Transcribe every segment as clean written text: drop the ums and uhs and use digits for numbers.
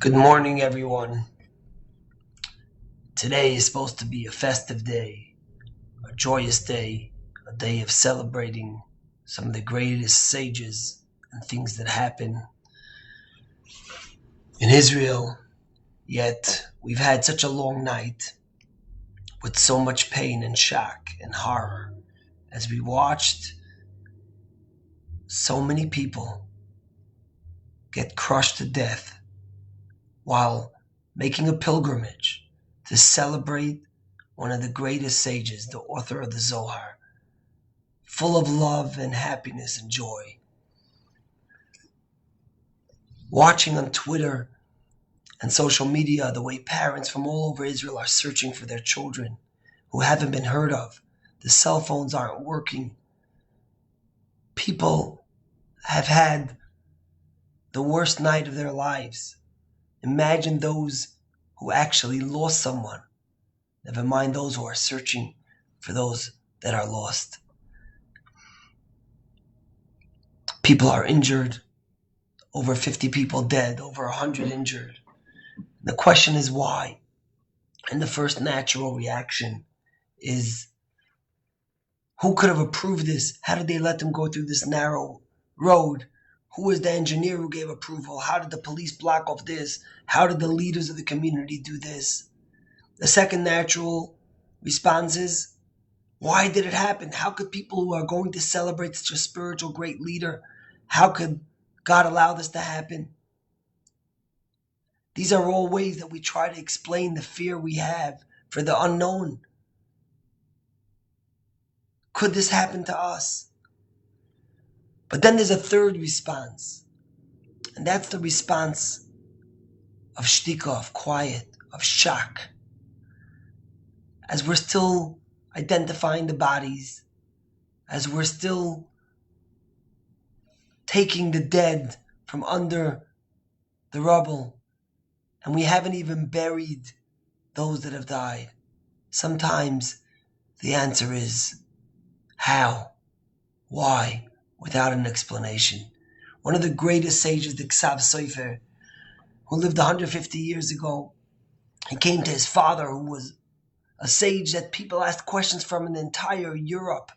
Good morning, everyone. Today is supposed to be a festive day, a joyous day, a day of celebrating some of the greatest sages and things that happen in Israel. Yet, we've had such a long night with so much pain and shock and horror as we watched so many people get crushed to death while making a pilgrimage to celebrate one of the greatest sages, the author of the Zohar, full of love and happiness and joy. Watching on Twitter and social media the way parents from all over Israel are searching for their children who haven't been heard of. The cell phones aren't working. People have had the worst night of their lives. Imagine those who actually lost someone. Never mind those who are searching for those that are lost. People are injured. Over 50 people dead, over 100 injured. The question is why? And the first natural reaction is, who could have approved this? How did they let them go through this narrow road? Who was the engineer who gave approval? How did the police block off this? How did the leaders of the community do this? The second natural response is, why did it happen? How could people who are going to celebrate such a spiritual great leader, how could God allow this to happen? These are all ways that we try to explain the fear we have for the unknown. Could this happen to us? But then there's a third response. And that's the response of shtika, of quiet, of shock. As we're still identifying the bodies, as we're still taking the dead from under the rubble, and we haven't even buried those that have died. Sometimes the answer is, how? Why? Without an explanation. One of the greatest sages, the Ksav Sofer, who lived 150 years ago, he came to his father, who was a sage that people asked questions from in the entire Europe,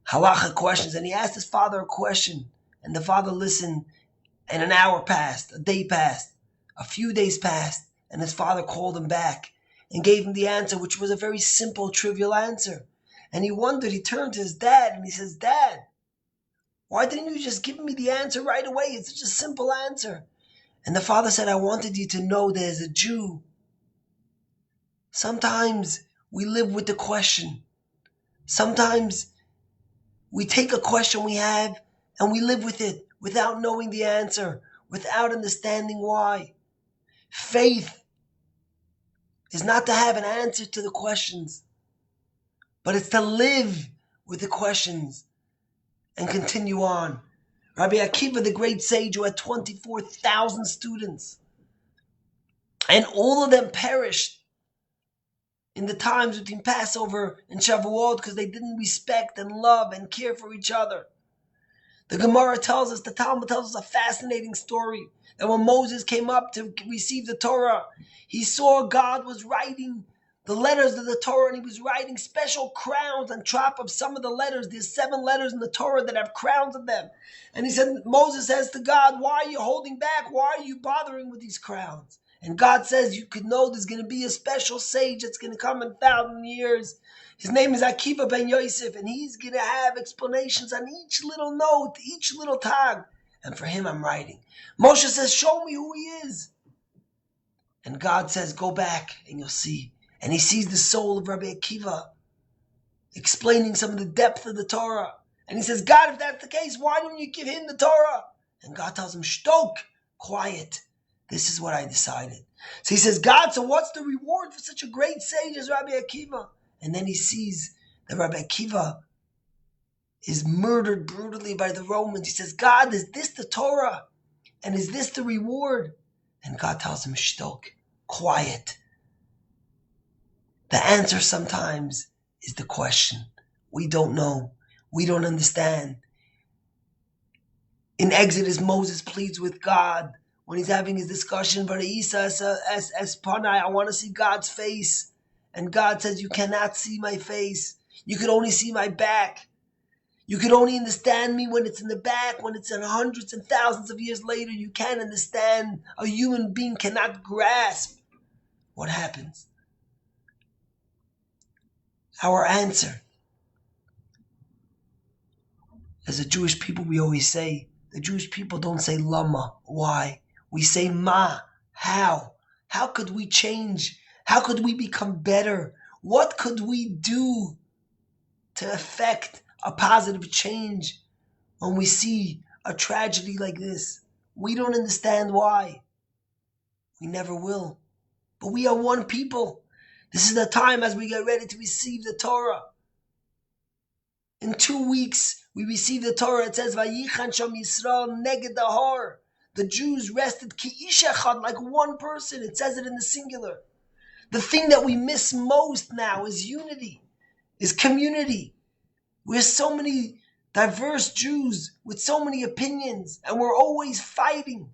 halacha questions, and he asked his father a question, and the father listened, and an hour passed, a day passed, a few days passed, and his father called him back and gave him the answer, which was a very simple, trivial answer. And he wondered, he turned to his dad and he says, "Dad, why didn't you just give me the answer right away? It's such a simple answer." And the father said, "I wanted you to know that as a Jew, sometimes we live with the question. Sometimes we take a question we have and we live with it without knowing the answer, without understanding why. Faith is not to have an answer to the questions, but it's to live with the questions and continue on." Rabbi Akiva, the great sage who had 24,000 students, and all of them perished in the times between Passover and Shavuot because they didn't respect and love and care for each other. The Gemara tells us, the Talmud tells us a fascinating story, that when Moses came up to receive the Torah, he saw God was writing the letters of the Torah, and he was writing special crowns on top of some of the letters. There's 7 letters in the Torah that have crowns on them. And he said, Moses says to God, "Why are you holding back? Why are you bothering with these crowns?" And God says, "You could know there's going to be a special sage that's going to come in 1,000 years. His name is Akiva ben Yosef, and he's going to have explanations on each little note, each little tag. And for him, I'm writing." Moshe says, "Show me who he is." And God says, "Go back and you'll see." And he sees the soul of Rabbi Akiva explaining some of the depth of the Torah. And he says, "God, if that's the case, why don't you give him the Torah?" And God tells him, "Shtok, quiet. This is what I decided." So he says, "God, so what's the reward for such a great sage as Rabbi Akiva?" And then he sees that Rabbi Akiva is murdered brutally by the Romans. He says, "God, is this the Torah? And is this the reward?" And God tells him, "Shtok, quiet." The answer sometimes is the question. We don't know. We don't understand. In Exodus, Moses pleads with God, when he's having his discussion, I want to see God's face. And God says, you cannot see my face. You can only see my back. You can only understand me when it's in the back. When it's in hundreds and thousands of years later, you can't understand. A human being cannot grasp what happens. Our answer, as a Jewish people, we always say, the Jewish people don't say lama, why? We say ma, how? How could we change? How could we become better? What could we do to affect a positive change when we see a tragedy like this? We don't understand why. We never will. But we are one people. This is the time as we get ready to receive the Torah. In 2 weeks, we receive the Torah. It says, Vayichan Sham Yisrael neged dahor. The Jews rested ki ish echad, like one person. It says it in the singular. The thing that we miss most now is unity, is community. We're so many diverse Jews with so many opinions, and we're always fighting.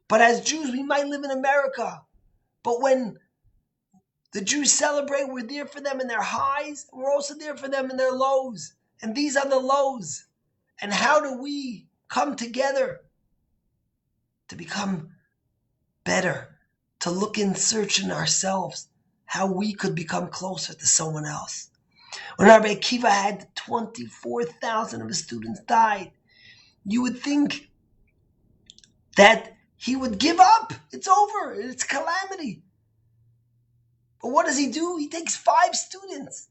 But as Jews, we might live in America. But when the Jews celebrate, we're there for them in their highs. We're also there for them in their lows. And these are the lows. And how do we come together to become better, to look and search in ourselves how we could become closer to someone else? When Rabbi Akiva had 24,000 of his students died, you would think that he would give up. It's over. It's calamity. But what does he do? He takes 5 students.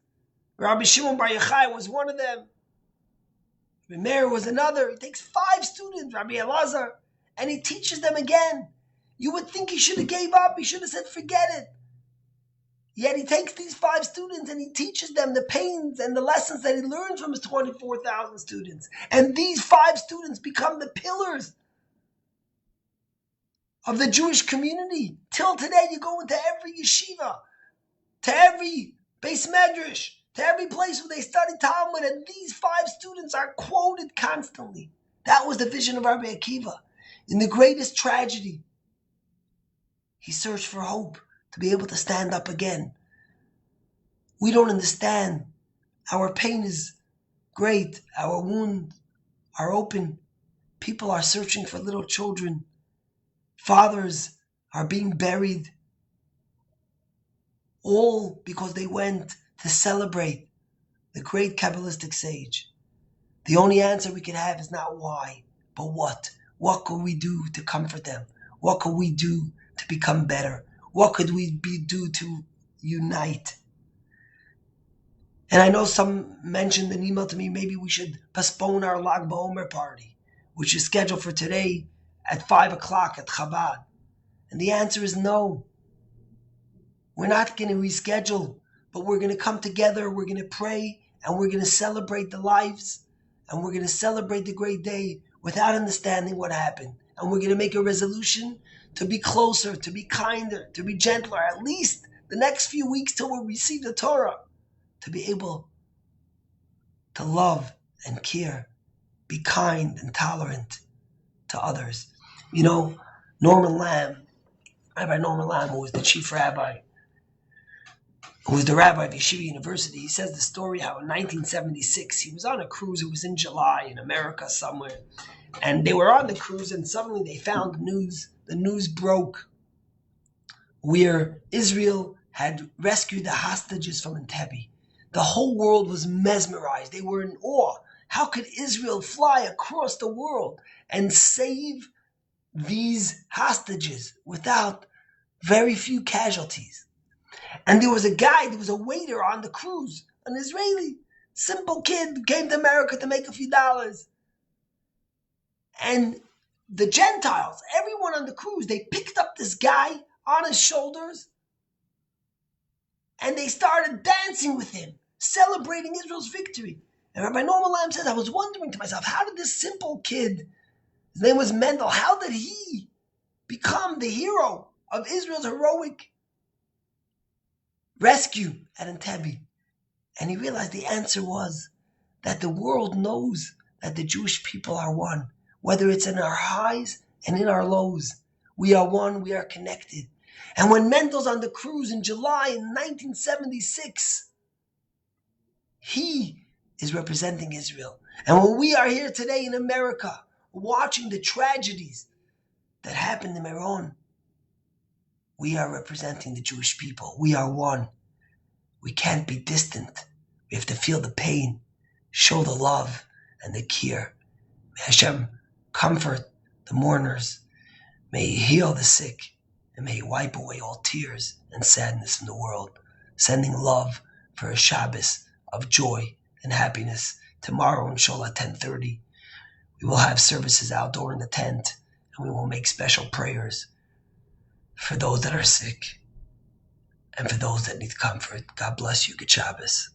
Rabbi Shimon Bar Yochai was one of them. Rabbi Meir was another. He takes 5 students, Rabbi Elazar, and he teaches them again. You would think he should have gave up. He should have said, forget it. Yet he takes these 5 students and he teaches them the pains and the lessons that he learned from his 24,000 students. And these 5 students become the pillars of the Jewish community. Till today, you go into every yeshiva, to every Beis Medrash, to every place where they study Talmud, and these 5 students are quoted constantly. That was the vision of Rabbi Akiva. In the greatest tragedy, he searched for hope to be able to stand up again. We don't understand. Our pain is great. Our wounds are open. People are searching for little children. Fathers are being buried. All because they went to celebrate the great Kabbalistic sage. The only answer we can have is not why, but what. What could we do to comfort them? What could we do to become better? What could we do to unite? And I know some mentioned an email to me, maybe we should postpone our Lag BaOmer party, which is scheduled for today at 5 o'clock at Chabad. And the answer is no. We're not going to reschedule, but we're going to come together, we're going to pray, and we're going to celebrate the lives, and we're going to celebrate the great day without understanding what happened. And we're going to make a resolution to be closer, to be kinder, to be gentler, at least the next few weeks till we receive the Torah, to be able to love and care, be kind and tolerant to others. You know, Rabbi Norman Lamb, who was the chief rabbi, who was the rabbi of Yeshiva University, he says the story how in 1976, he was on a cruise. It was in July in America somewhere. And they were on the cruise and suddenly they found the news broke where Israel had rescued the hostages from Entebbe. The whole world was mesmerized. They were in awe. How could Israel fly across the world and save these hostages without very few casualties? And there was a waiter on the cruise, an Israeli, simple kid, came to America to make a few dollars. And the Gentiles, everyone on the cruise, they picked up this guy on his shoulders and they started dancing with him, celebrating Israel's victory. And Rabbi Norman Lamb says, I was wondering to myself, how did this simple kid, his name was Mendel, how did he become the hero of Israel's heroic rescue at Entebbe? And he realized the answer was that the world knows that the Jewish people are one. Whether it's in our highs and in our lows. We are one, we are connected. And when Mendel's on the cruise in July in 1976, he is representing Israel. And when we are here today in America, watching the tragedies that happened in Meron, we are representing the Jewish people. We are one. We can't be distant. We have to feel the pain, show the love and the care. May Hashem comfort the mourners. May He heal the sick, and may He wipe away all tears and sadness in the world, sending love for a Shabbos of joy and happiness. Tomorrow, inshallah, 10:30, we will have services outdoor in the tent, and we will make special prayers for those that are sick and for those that need comfort. God bless you. Good Shabbos.